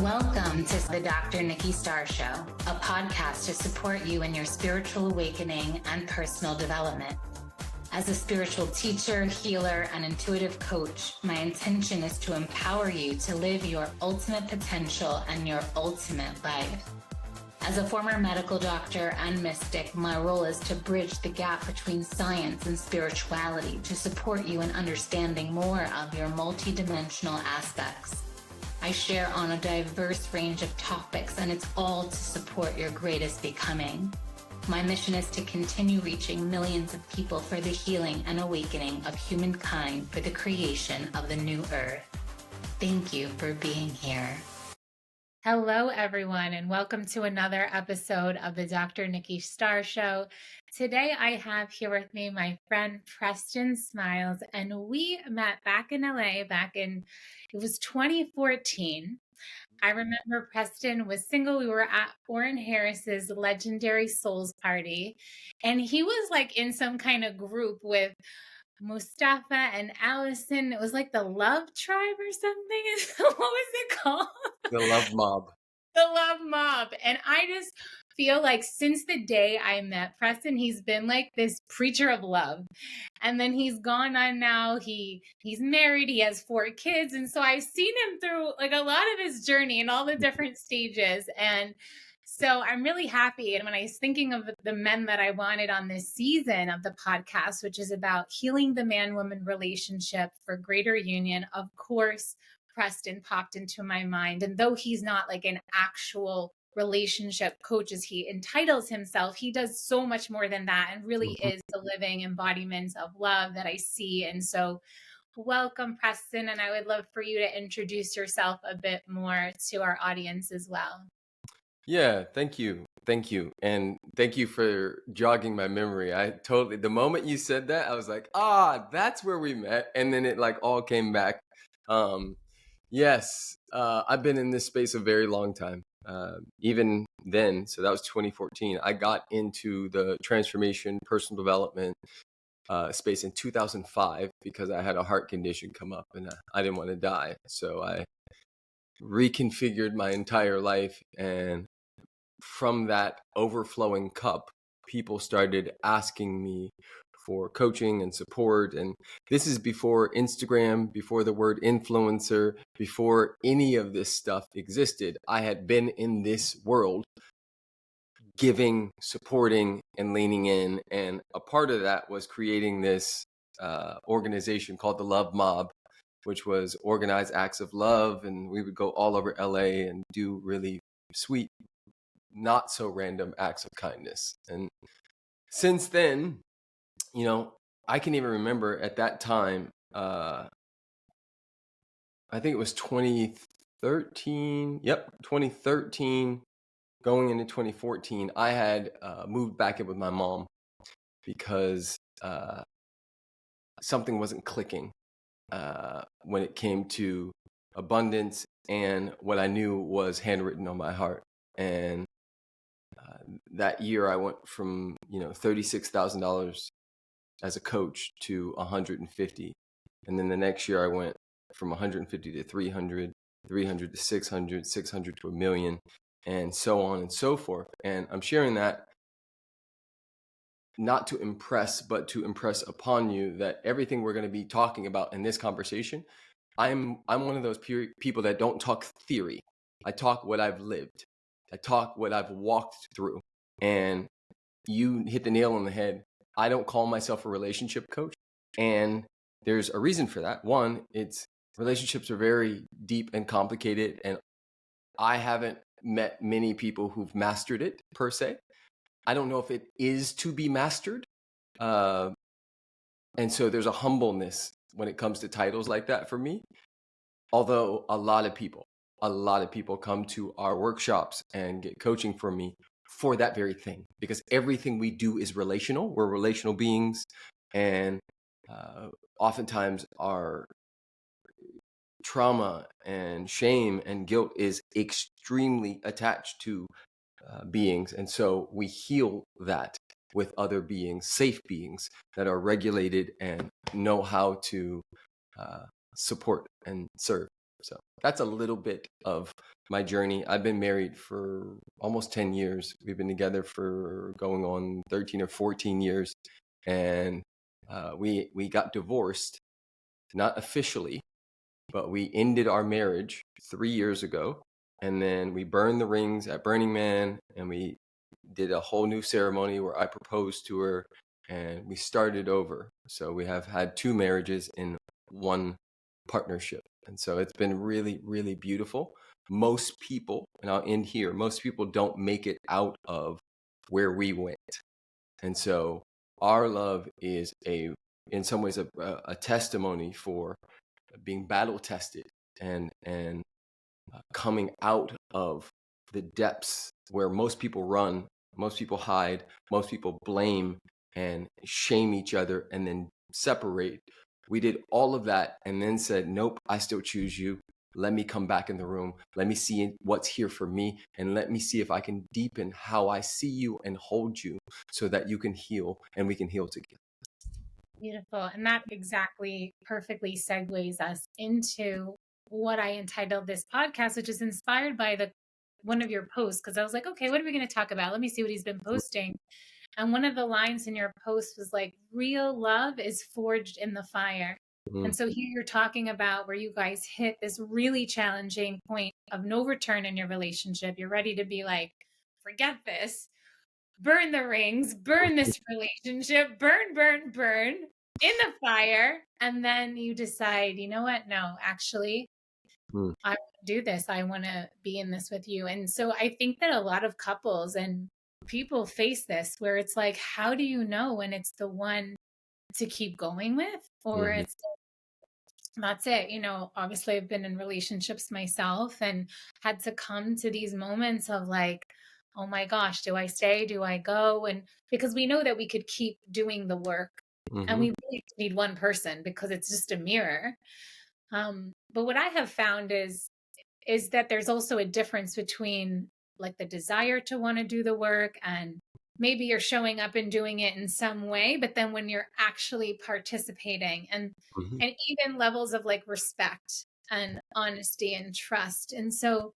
Welcome to the Dr. Nikki Starr Show, a podcast to support you in your spiritual awakening and personal development. As a spiritual teacher, healer, and intuitive coach, my intention is to empower you to live your ultimate potential and your ultimate life. As a former medical doctor and mystic, my role is to bridge the gap between science and spirituality to support you in understanding more of your multidimensional aspects. I share on a diverse range of topics, and it's all to support your greatest becoming. My mission is to continue reaching millions of people for the healing and awakening of humankind for the creation of the new earth. Thank you for being here. Hello, everyone, and welcome to another episode of the Dr. Nikki Starr Show. Today, I have here with me my friend Preston Smiles, and we met back in LA it was 2014. I remember Preston was single. We were at Orrin Harris's legendary Souls party, and he was like in some kind of group with Mustafa and Allison. It was like the Love Tribe or something. What was it called? The Love Mob. The Love Mob. And I just feel like since the day I met Preston, he's been like this preacher of love. And then he's gone on now. He's married. He has 4 kids. And so I've seen him through like a lot of his journey and all the different stages. And so I'm really happy. And when I was thinking of the men that I wanted on this season of the podcast, which is about healing the man-woman relationship for greater union, of course, Preston popped into my mind. And though he's not like an actual relationship coach as he entitles himself, he does so much more than that and really is the living embodiment of love that I see. And so welcome, Preston. And I would love for you to introduce yourself a bit more to our audience as well. Yeah, thank you. Thank you. And thank you for jogging my memory. The moment you said that, I was like, that's where we met. And then it like all came back. Yes, I've been in this space a very long time. Even then, so that was 2014. I got into the transformation, personal development space in 2005 because I had a heart condition come up and I didn't want to die. So I reconfigured my entire life, and from that overflowing cup, people started asking me for coaching and support. And this is before Instagram, before the word influencer, before any of this stuff existed. I had been in this world giving, supporting, and leaning in. And a part of that was creating this organization called the Love Mob, which was organized acts of love. And we would go all over LA and do really sweet, not so random acts of kindness. And since then, I can even remember at that time, I think it was 2013. Yep, 2013, going into 2014, I had moved back in with my mom because something wasn't clicking when it came to abundance and what I knew was handwritten on my heart. And that year I went from, $36,000 as a coach to 150. And then the next year I went from 150 to 300, 300 to 600, 600 to $1 million, and so on and so forth. And I'm sharing that not to impress, but to impress upon you that everything we're going to be talking about in this conversation, I'm one of those people that don't talk theory. I talk what I've lived. I talk what I've walked through. And you hit the nail on the head. I don't call myself a relationship coach. And there's a reason for that. One, relationships are very deep and complicated. And I haven't met many people who've mastered it per se. I don't know if it is to be mastered. And so there's a humbleness when it comes to titles like that for me. Although a lot of people come to our workshops and get coaching from me for that very thing, because everything we do is relational. We're relational beings, and oftentimes our trauma and shame and guilt is extremely attached to beings. And so we heal that with other beings, safe beings that are regulated and know how to support and serve. So that's a little bit of my journey. I've been married for almost 10 years. We've been together for going on 13 or 14 years. And we got divorced, not officially, but we ended our marriage 3 years ago. And then we burned the rings at Burning Man, and we did a whole new ceremony where I proposed to her, and we started over. So we have had 2 marriages in one partnership. And so it's been really, really beautiful. Most people, and I'll end here, most people don't make it out of where we went. And so our love is in some ways a testimony for being battle tested and coming out of the depths where most people run, most people hide, most people blame and shame each other and then separate. We did all of that and then said, nope, I still choose you. Let me come back in the room. Let me see what's here for me, and let me see if I can deepen how I see you and hold you so that you can heal and we can heal together. Beautiful. And that exactly perfectly segues us into what I entitled this podcast, which is inspired by one of your posts. Because I was like, okay, what are we going to talk about? Let me see what he's been posting. And one of the lines in your post was like, real love is forged in the fire. Mm-hmm. And so here you're talking about where you guys hit this really challenging point of no return in your relationship. You're ready to be like, forget this. Burn the rings, burn this relationship, burn in the fire. And then you decide, you know what? No, actually, I want to do this. I want to be in this with you. And so I think that a lot of couples and people face this where it's like, how do you know when it's the one to keep going with, or it's that's it. You know, obviously I've been in relationships myself and had to come to these moments of like, oh my gosh, do I stay? Do I go? And because we know that we could keep doing the work and we really need one person because it's just a mirror. But what I have found is that there's also a difference between like the desire to want to do the work, and maybe you're showing up and doing it in some way, but then when you're actually participating and even levels of like respect and honesty and trust. And so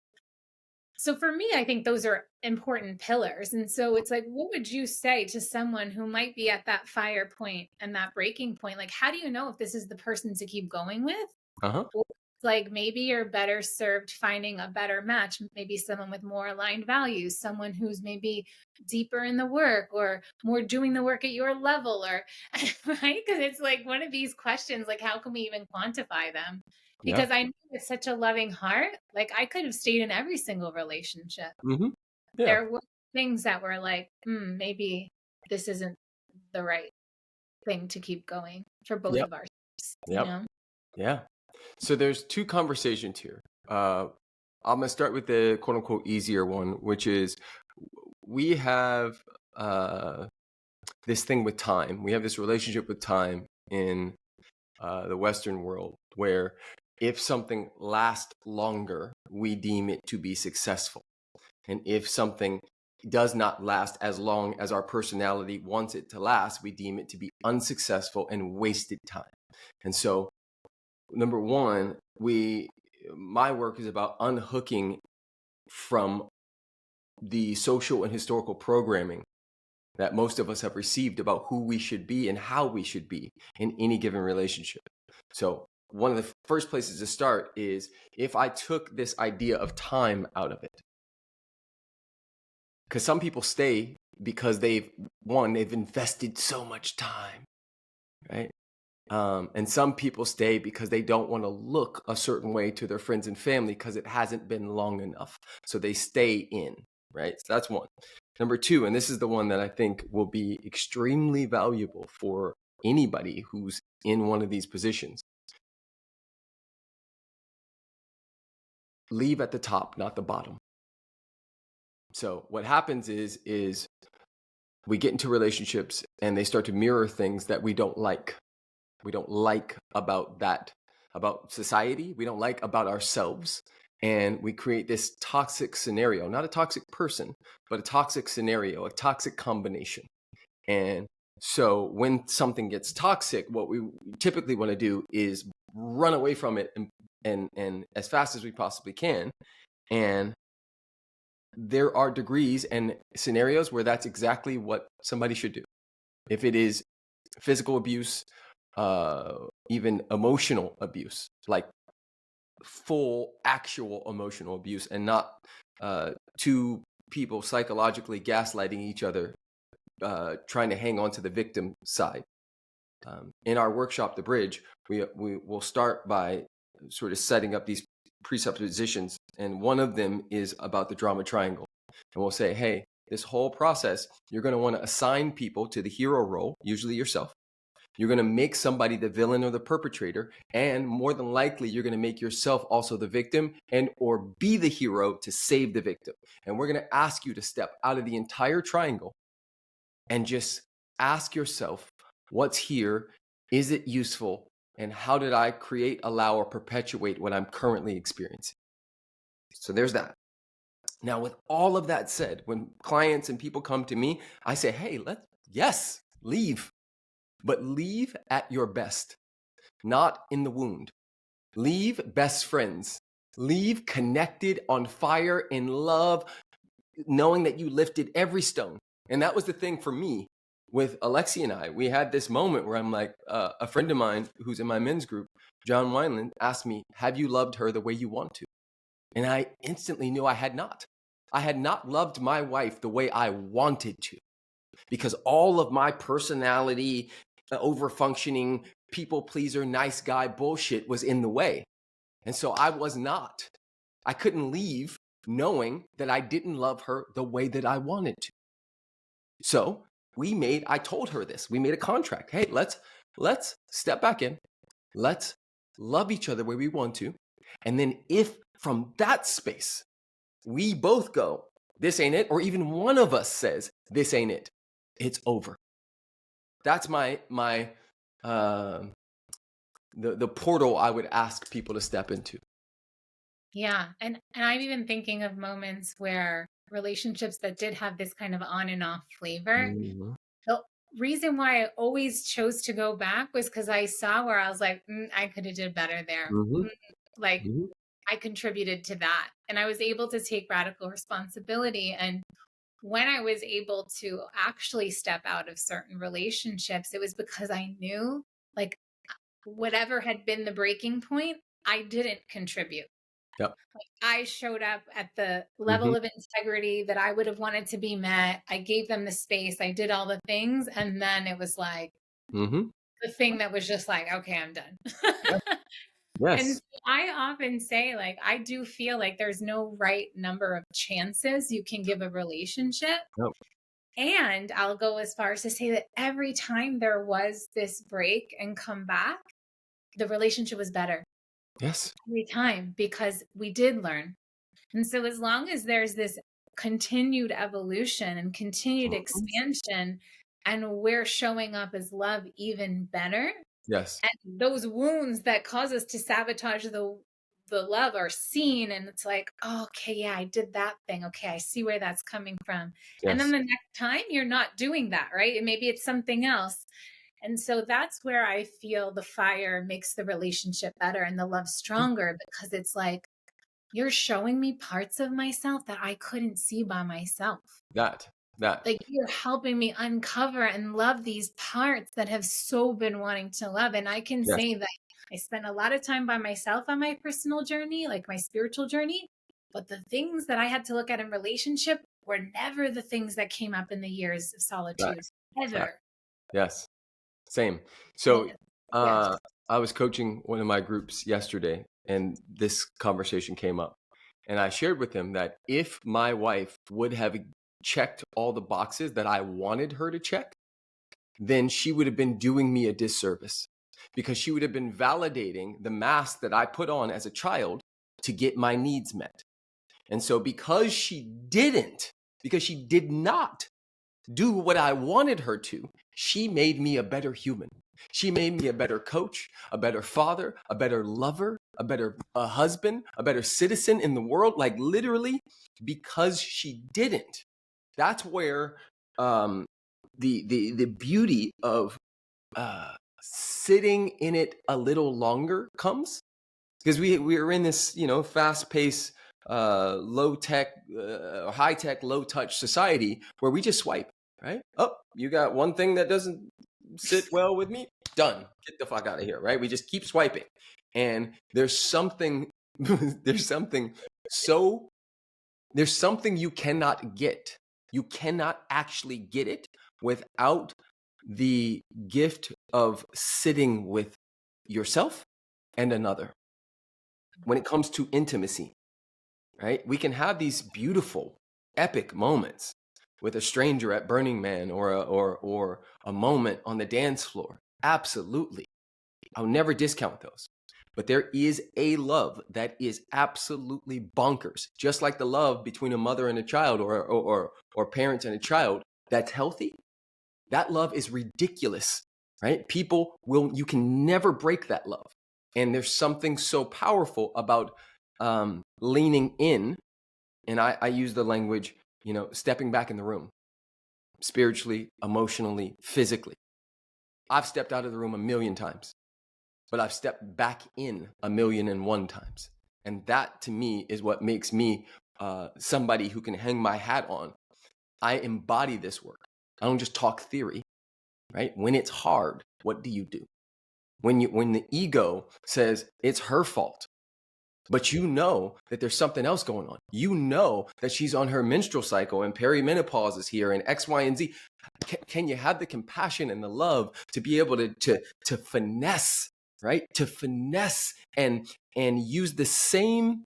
for me, I think those are important pillars. And so it's like, what would you say to someone who might be at that fire point and that breaking point? Like, how do you know if this is the person to keep going with? Or like maybe you're better served finding a better match, maybe someone with more aligned values, someone who's maybe deeper in the work or more doing the work at your level, or right? Because it's like one of these questions, like how can we even quantify them? Because I know with such a loving heart, like I could have stayed in every single relationship. There were things that were like, maybe this isn't the right thing to keep going for both of our you know? Yeah. So there's 2 conversations here. I'm going to start with the quote unquote easier one, which is we have this thing with time. We have this relationship with time in the Western world where if something lasts longer, we deem it to be successful. And if something does not last as long as our personality wants it to last, we deem it to be unsuccessful and wasted time. And so number one, my work is about unhooking from the social and historical programming that most of us have received about who we should be and how we should be in any given relationship. So one of the first places to start is if I took this idea of time out of it. Because some people stay because they've invested so much time, right? And some people stay because they don't want to look a certain way to their friends and family because it hasn't been long enough. So they stay in, right? So that's one. Number 2, and this is the one that I think will be extremely valuable for anybody who's in one of these positions. Leave at the top, not the bottom. So what happens is we get into relationships and they start to mirror things that we don't like. We don't like about society. We don't like about ourselves. And we create this toxic scenario, not a toxic person, but a toxic scenario, a toxic combination. And so when something gets toxic, what we typically want to do is run away from it and and as fast as we possibly can. And there are degrees and scenarios where that's exactly what somebody should do. If it is physical abuse, even emotional abuse, like full actual emotional abuse, and not two people psychologically gaslighting each other, trying to hang on to the victim side. In our workshop, The Bridge, we will start by sort of setting up these presuppositions, and one of them is about the drama triangle. And we'll say, hey, this whole process, you're going to want to assign people to the hero role, usually yourself. You're going to make somebody the villain or the perpetrator, and more than likely, you're going to make yourself also the victim and or be the hero to save the victim. And we're going to ask you to step out of the entire triangle and just ask yourself, what's here? Is it useful? And how did I create, allow, or perpetuate what I'm currently experiencing? So there's that. Now, with all of that said, when clients and people come to me, I say, hey, yes, leave. But leave at your best, not in the wound. Leave best friends. Leave connected, on fire, in love, knowing that you lifted every stone. And that was the thing for me with Alexi and I. We had this moment where I'm like, a friend of mine who's in my men's group, John Wineland, asked me, have you loved her the way you want to? And I instantly knew I had not. I had not loved my wife the way I wanted to, because all of my personality, over-functioning, people pleaser, nice guy bullshit was in the way. And so I couldn't leave knowing that I didn't love her the way that I wanted to. So I told her this, we made a contract. Hey, let's step back in. Let's love each other where we want to. And then if from that space, we both go, this ain't it, or even one of us says, this ain't it, it's over. That's the portal I would ask people to step into. Yeah. And I'm even thinking of moments where relationships that did have this kind of on and off flavor. Mm-hmm. The reason why I always chose to go back was because I saw where I was like, I could have did better there. Mm-hmm. Mm-hmm. I contributed to that. And I was able to take radical responsibility. And when I was able to actually step out of certain relationships, it was because I knew, like, whatever had been the breaking point, I didn't contribute. Yep. Like, I showed up at the level of integrity that I would have wanted to be met. I gave them the space. I did all the things. And then it was like the thing that was just like, okay, I'm done. Yes. And I often say, like, I do feel like there's no right number of chances you can give a relationship. Nope. And I'll go as far as to say that every time there was this break and come back, the relationship was better. Yes. Every time, because we did learn. And so as long as there's this continued evolution and continued expansion, and we're showing up as love even better. Yes. And those wounds that cause us to sabotage the love are seen, and it's like, oh, okay, yeah, I did that thing. Okay, I see where that's coming from. Yes. And then the next time you're not doing that, right? And maybe it's something else. And so that's where I feel the fire makes the relationship better and the love stronger, because it's like, you're showing me parts of myself that I couldn't see by myself. That. Like, you're helping me uncover and love these parts that have so been wanting to love. And I can say that I spent a lot of time by myself on my personal journey, like my spiritual journey. But the things that I had to look at in relationship were never the things that came up in the years of solitude. Ever. Yes. Same. So I was coaching one of my groups yesterday, and this conversation came up. And I shared with him that if my wife would have checked all the boxes that I wanted her to check, then she would have been doing me a disservice, because she would have been validating the mask that I put on as a child to get my needs met. And so because she did not do what I wanted her to, she made me a better human. She made me a better coach, a better father, a better lover, a better husband, a better citizen in the world, like literally, because she didn't. That's where the beauty of sitting in it a little longer comes, because we're in this, fast paced, low tech, high tech, low touch society where we just swipe, right? Oh, you got one thing that doesn't sit well with me, done, get the fuck out of here, right? We just keep swiping. And there's something there's something you cannot get. You cannot actually get it without the gift of sitting with yourself and another. When it comes to intimacy, right? We can have these beautiful, epic moments with a stranger at Burning Man or a moment on the dance floor. Absolutely. I'll never discount those. But there is a love that is absolutely bonkers, just like the love between a mother and a child or parents and a child that's healthy. That love is ridiculous, right? You can never break that love. And there's something so powerful about leaning in. And I use the language, stepping back in the room, spiritually, emotionally, physically. I've stepped out of the room 1,000,000 times, but I've stepped back in 1,000,001 times. And that to me is what makes me somebody who can hang my hat on. I embody this work. I don't just talk theory, right? When it's hard, what do you do? When the ego says it's her fault, but you know that there's something else going on. You know that she's on her menstrual cycle and perimenopause is here and X, Y, and Z. Can you have the compassion and the love to be able to finesse, right? To finesse and use the same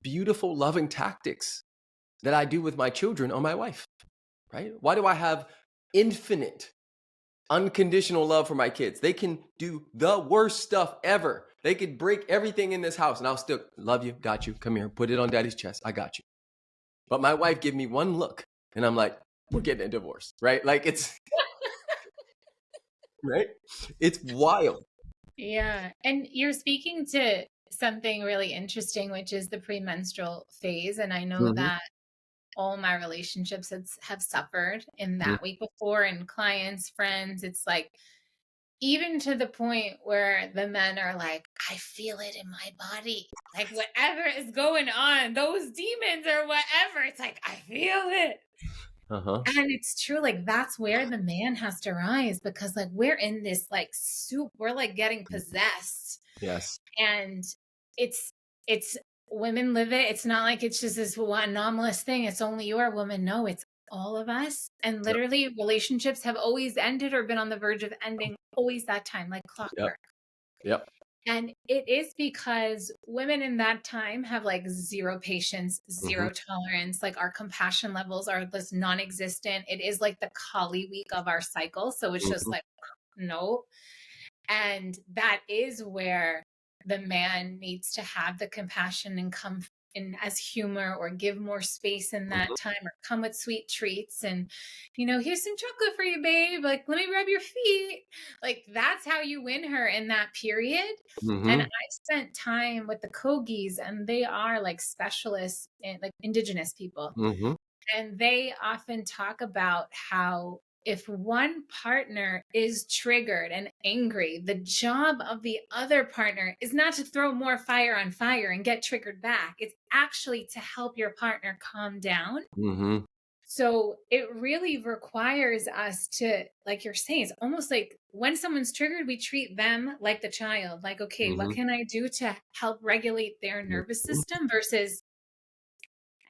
beautiful, loving tactics that I do with my children on my wife, right? Why do I have infinite, unconditional love for my kids? They can do the worst stuff ever. They could break everything in this house and I'll still love you, got you, come here, put it on daddy's chest, I got you. But my wife give me one look and I'm like, we're getting a divorce, right? Like it's, right? It's wild. Yeah. And you're speaking to something really interesting, which is the premenstrual phase. And I know that all my relationships have suffered in that week before, and clients, friends. It's like, even to the point where the men are like, I feel it in my body. Like whatever is going on, those demons or whatever, it's like, I feel it. And it's true. Like that's where the man has to rise, because like we're in this like soup, we're like getting possessed. Yes. And it's women live it. It's not like it's just this one anomalous thing. It's only your woman. No, it's all of us. And literally relationships have always ended or been on the verge of ending always that time, like clockwork. Yep. And it is because women in that time have like zero patience, zero tolerance. Like our compassion levels are just non-existent. It is like the Kali week of our cycle. So it's just like, no. And that is where the man needs to have the compassion and come in as humor, or give more space in that time, or come with sweet treats and, here's some chocolate for you, babe. Like, let me rub your feet. Like, that's how you win her in that period. And I spent time with the Kogis, and they are like specialists in like indigenous people. And they often talk about how if one partner is triggered and angry, the job of the other partner is not to throw more fire on fire and get triggered back. It's actually to help your partner calm down. So it really requires us to, like you're saying, it's almost like when someone's triggered, we treat them like the child. Like, okay, what can I do to help regulate their nervous system versus,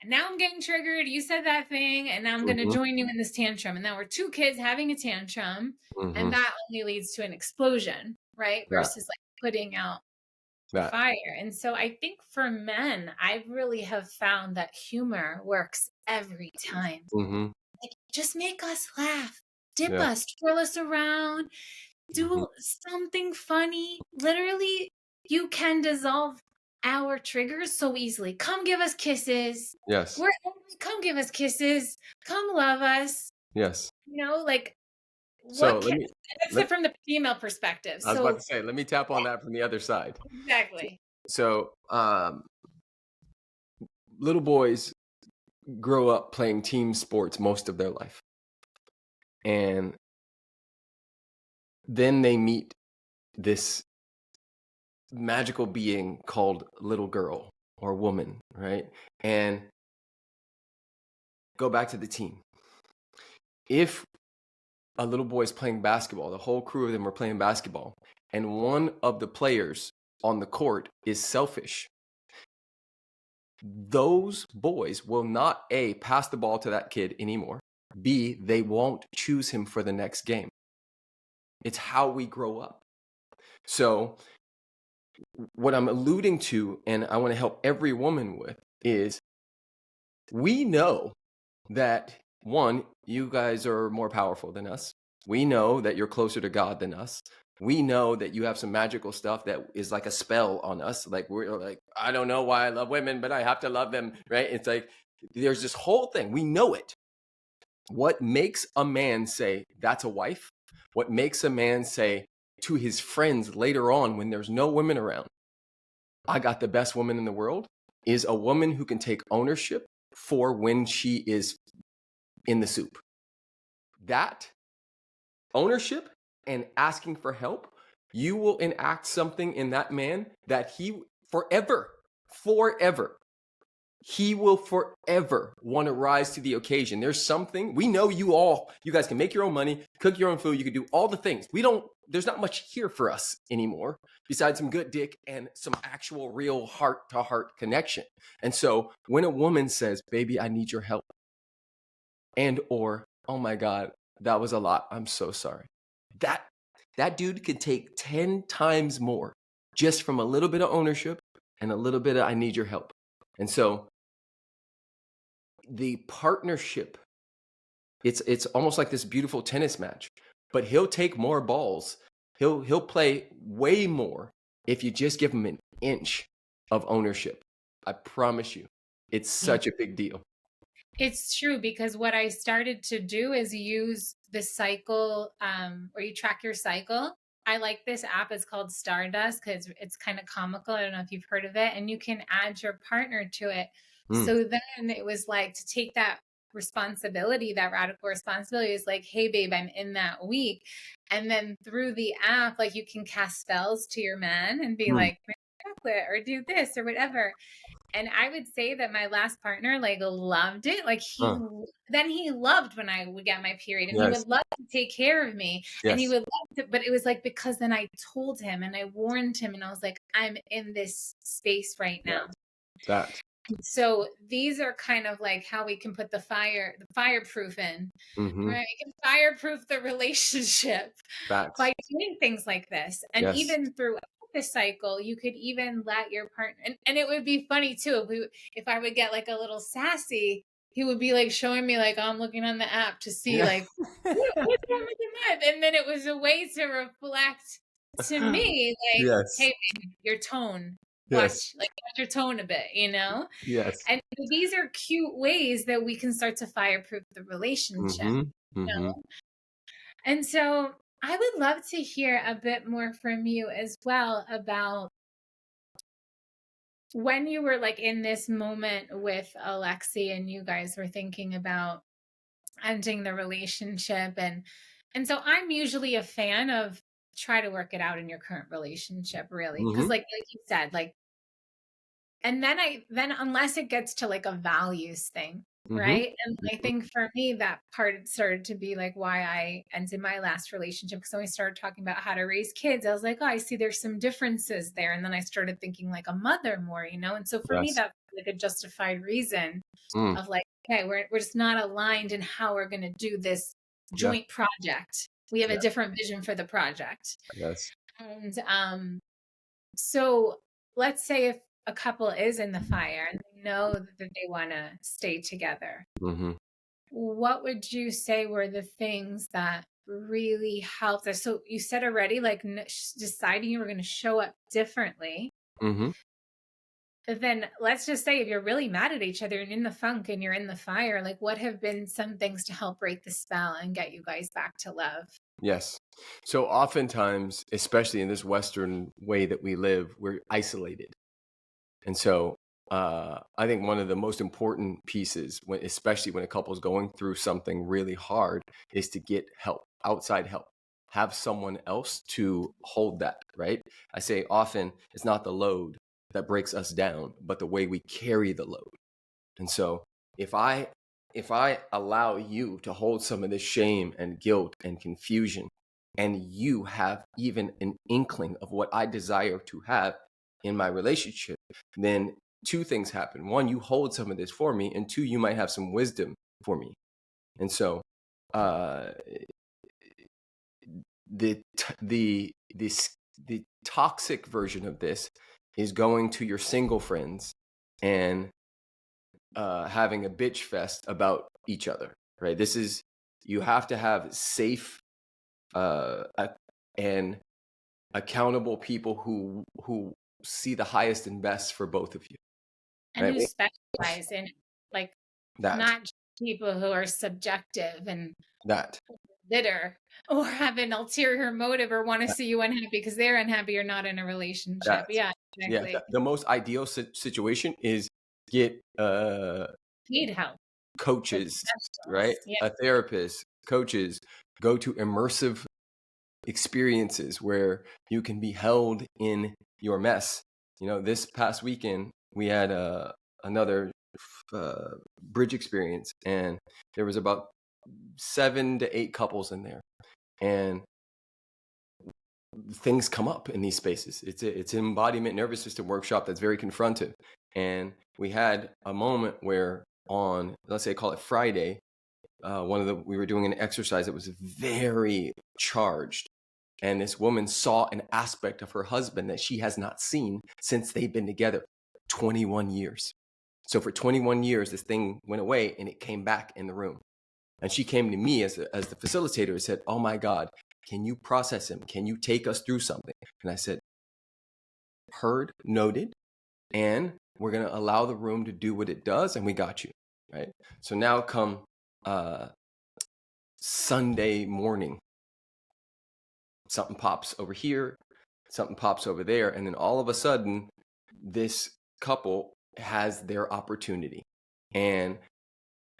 now I'm getting triggered. You said that thing, and now I'm going to join you in this tantrum. And now we're two kids having a tantrum, and that only leads to an explosion, right? Versus like putting out fire. And so I think for men, I really have found that humor works every time. Like, just make us laugh, dip us, twirl us around, do something funny. Literally, you can dissolve our triggers so easily. Come give us kisses. Yes. Come give us kisses. Come love us. Yes. Like, so that's it from the female perspective. I was about to say, let me tap on that from the other side. Exactly. So little boys grow up playing team sports most of their life. And then they meet this magical being called little girl or woman, right? And go back to the team. If a little boy is playing basketball, the whole crew of them are playing basketball, and one of the players on the court is selfish, those boys will not A, pass the ball to that kid anymore. B, they won't choose him for the next game. It's how we grow up. So what I'm alluding to, and I want to help every woman with, is we know that, one, you guys are more powerful than us. We know that you're closer to God than us. We know that you have some magical stuff that is like a spell on us. Like, we're like, I don't know why I love women, but I have to love them, right? It's like, there's this whole thing. We know it. What makes a man say, that's a wife? What makes a man say to his friends later on when there's no women around, I got the best woman in the world, is a woman who can take ownership for when she is in the soup. That ownership and asking for help, you will enact something in that man that he forever, he will forever want to rise to the occasion. There's something, we know you guys can make your own money, cook your own food, you can do all the things. There's not much here for us anymore besides some good dick and some actual real heart to heart connection. And so when a woman says, baby, I need your help, and or, oh my God, that was a lot, I'm so sorry. That dude could take 10 times more just from a little bit of ownership and a little bit of I need your help. And so the partnership, it's almost like this beautiful tennis match, but he'll take more balls. He'll play way more if you just give him an inch of ownership. I promise you, it's such a big deal. It's true, because what I started to do is use the cycle, or you track your cycle. I like this app. It's called Stardust because it's kind of comical. I don't know if you've heard of it, and you can add your partner to it. So then it was like to take that responsibility, that radical responsibility is like, hey babe, I'm in that week. And then through the app, like you can cast spells to your man and be like, make chocolate or do this or whatever. And I would say that my last partner like loved it. Like then he loved when I would get my period, and he would love to take care of me, and he would love to, but it was like, because then I told him and I warned him and I was like, I'm in this space right now. So these are kind of like how we can put the fireproof in, right? We can fireproof the relationship by doing things like this. And even throughout the cycle, you could even let your partner, and it would be funny too, if I would get like a little sassy, he would be like showing me like, oh, I'm looking on the app to see like, what's wrong with the month? And then it was a way to reflect to me, like, hey, man, your tone. Watch your tone a bit, you know? And these are cute ways that we can start to fireproof the relationship. You know? And so I would love to hear a bit more from you as well about when you were like in this moment with Alexi and you guys were thinking about ending the relationship. And so I'm usually a fan of try to work it out in your current relationship, really. Because like you said, like, and then unless it gets to like a values thing, right? And I think for me, that part started to be like why I ended my last relationship. Because when we started talking about how to raise kids, I was like, oh, I see there's some differences there. And then I started thinking like a mother more, you know? And so for me, that's like a justified reason of like, okay, we're just not aligned in how we're going to do this joint project. We have a different vision for the project. And so let's say if a couple is in the fire and they know that they want to stay together, what would you say were the things that really helped us? So you said already, like deciding you were going to show up differently. But then let's just say if you're really mad at each other and in the funk and you're in the fire, like what have been some things to help break the spell and get you guys back to love? Yes. So oftentimes, especially in this Western way that we live, we're isolated. And so I think one of the most important pieces, especially when a couple is going through something really hard, is to get help, outside help. have someone else to hold that, right? I say often it's not the load that breaks us down, but the way we carry the load. And so if I allow you to hold some of this shame and guilt and confusion, and you have even an inkling of what I desire to have in my relationship, then two things happen. One, you hold some of this for me, and two, you might have some wisdom for me. And so the toxic version of this is going to your single friends and having a bitch fest about each other, right? This is, you have to have safe and accountable people who see the highest and best for both of you, and right? who specialize in like That not just people who are subjective and that bitter or have an ulterior motive or want to see you unhappy because they're unhappy or not in a relationship. Yeah, exactly. yeah. The most ideal situation is get Need help. coaches, right? Yeah. A therapist, coaches, go to immersive experiences where you can be held in your mess. You know, this past weekend we had another bridge experience, and there was about 7 to 8 couples in there, and things come up in these spaces. It's an embodiment nervous system workshop that's very confrontive, and we had a moment where on, let's say, call it Friday, we were doing an exercise that was very charged, and this woman saw an aspect of her husband that she has not seen since they've been together 21 years. So for 21 years, this thing went away and it came back in the room. And she came to me as the facilitator and said, "Oh my God, can you process him? Can you take us through something?" And I said, "Heard, noted, and we're going to allow the room to do what it does, and we got you." Right? So now come Sunday morning, something pops over here, something pops over there, and then all of a sudden, this couple has their opportunity. And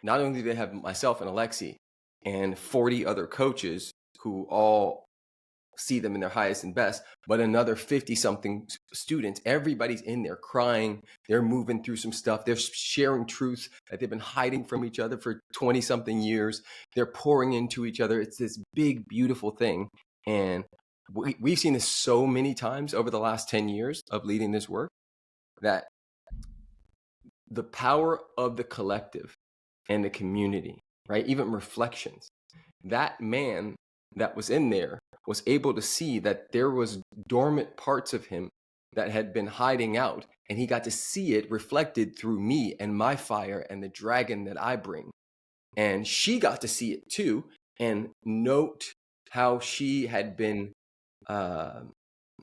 not only do they have myself and Alexi and 40 other coaches who all see them in their highest and best, but another 50-something students. Everybody's in there crying. They're moving through some stuff. They're sharing truths that they've been hiding from each other for 20-something years. They're pouring into each other. It's this big, beautiful thing. And we've seen this so many times over the last 10 years of leading this work, that the power of the collective and the community, right? Even reflections. That man that was in there was able to see that there was dormant parts of him that had been hiding out, and he got to see it reflected through me and my fire and the dragon that I bring. And she got to see it too, and note how she had been,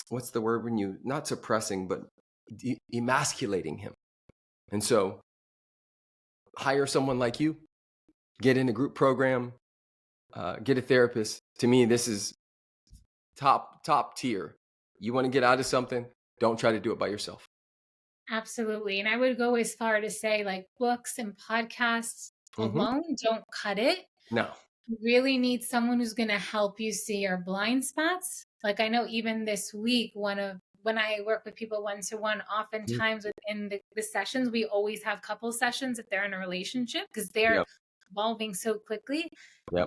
what's the word when you, not suppressing, but emasculating him. And so hire someone like you, get in a group program, get a therapist. To me, this is top tier. You want to get out of something, don't try to do it by yourself. Absolutely. And I would go as far to say, like, books and podcasts alone don't cut it. No. You really need someone who's going to help you see your blind spots. Like, I know even this week, when I work with people one-to-one, oftentimes within the sessions, we always have couple sessions if they're in a relationship, because they're evolving so quickly.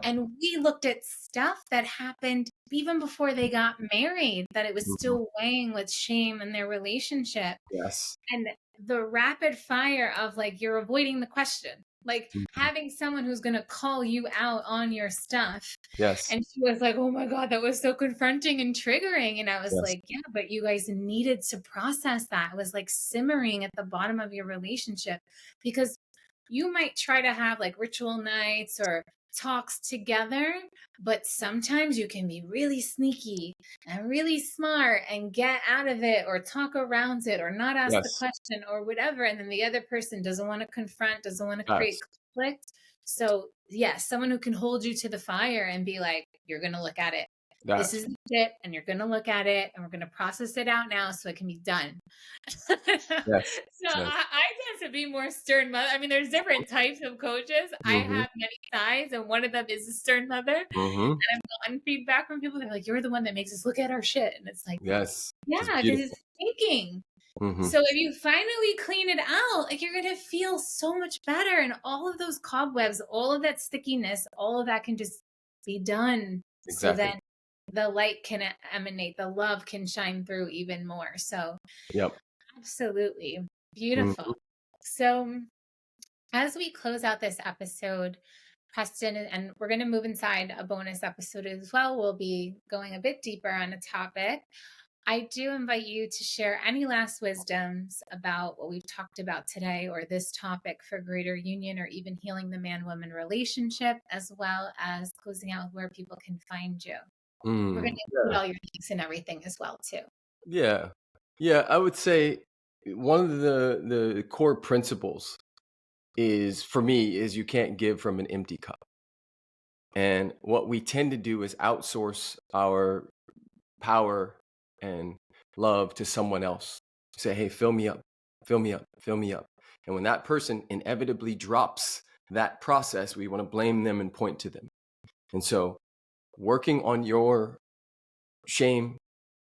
And we looked at stuff that happened even before they got married, that it was still weighing with shame in their relationship. Yes. And the rapid fire of, like, you're avoiding the question, like having someone who's going to call you out on your stuff. Yes. And she was like, "Oh my God, that was so confronting and triggering." And I was like, yeah, but you guys needed to process that. It was like simmering at the bottom of your relationship, because you might try to have like ritual nights or talks together, but sometimes you can be really sneaky and really smart and get out of it or talk around it or not ask the question or whatever. And then the other person doesn't want to confront, doesn't want to create conflict. So yes, someone who can hold you to the fire and be like, "You're going to look at it. This is the shit, and you're going to look at it, and we're going to process it out now so it can be done. So Yes. I tend to be more stern mother. I mean, there's different types of coaches. I have many sides, and one of them is a stern mother. And I've gotten feedback from people. They're like, "You're the one that makes us look at our shit," and it's like, yes, yeah, because it's thinking. So if you finally clean it out, like, you're going to feel so much better, and all of those cobwebs, all of that stickiness, all of that can just be done. Exactly. So then the light can emanate, the love can shine through even more. So absolutely beautiful. So as we close out this episode, Preston, and we're going to move inside a bonus episode as well, we'll be going a bit deeper on a topic. I do invite you to share any last wisdoms about what we've talked about today, or this topic for greater union, or even healing the man-woman relationship, as well as closing out where people can find you. We're going to include all your links and everything as well, too. Yeah. I would say one of the core principles for me is you can't give from an empty cup. And what we tend to do is outsource our power and love to someone else. Say, hey, fill me up, fill me up, fill me up. And when that person inevitably drops that process, we want to blame them and point to them. And so working on your shame,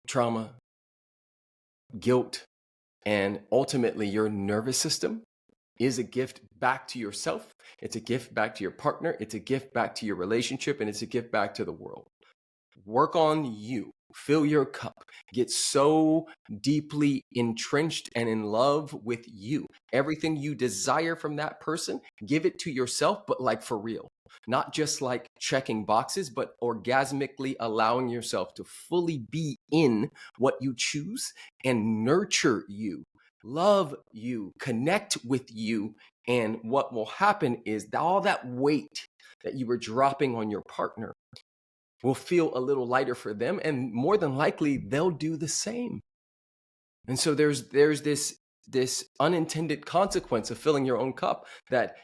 trauma, guilt, and ultimately your nervous system is a gift back to yourself. It's a gift back to your partner. It's a gift back to your relationship, and it's a gift back to the world. Work on you. Fill your cup. Get so deeply entrenched and in love with you. Everything you desire from that person, give it to yourself, but like for real. Not just like checking boxes, but orgasmically allowing yourself to fully be in what you choose and nurture you, love you, connect with you. And what will happen is that all that weight that you were dropping on your partner will feel a little lighter for them, and more than likely they'll do the same. And so there's this unintended consequence of filling your own cup, that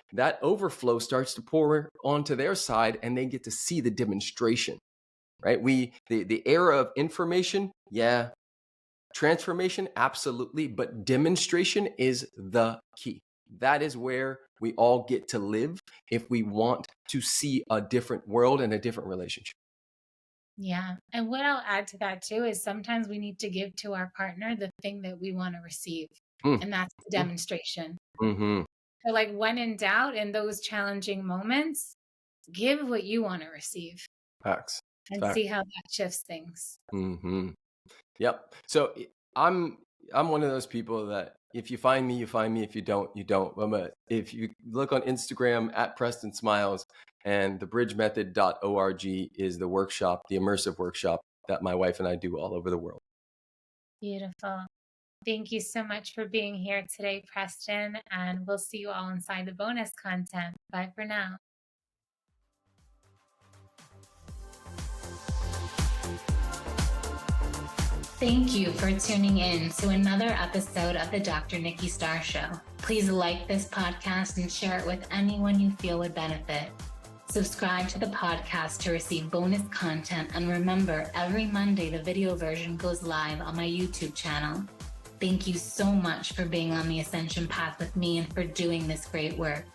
overflow starts to pour onto their side, and they get to see the demonstration, right? The era of information, transformation, absolutely, but demonstration is the key. That is where we all get to live if we want to see a different world and a different relationship. Yeah. And what I'll add to that too is sometimes we need to give to our partner the thing that we want to receive. And that's the demonstration. So like, when in doubt, in those challenging moments, give what you want to receive. Facts. See how that shifts things. Yep. So I'm one of those people that if you find me, you find me. If you don't, you don't. If you look on Instagram at Preston Smiles, and thebridgemethod.org is the workshop, the immersive workshop that my wife and I do all over the world. Beautiful. Thank you so much for being here today, Preston. And we'll see you all inside the bonus content. Bye for now. Thank you for tuning in to another episode of the Dr. Nikki Starr Show. Please like this podcast and share it with anyone you feel would benefit. Subscribe to the podcast to receive bonus content, and remember, every Monday the video version goes live on my YouTube channel. Thank you so much for being on the Ascension path with me and for doing this great work.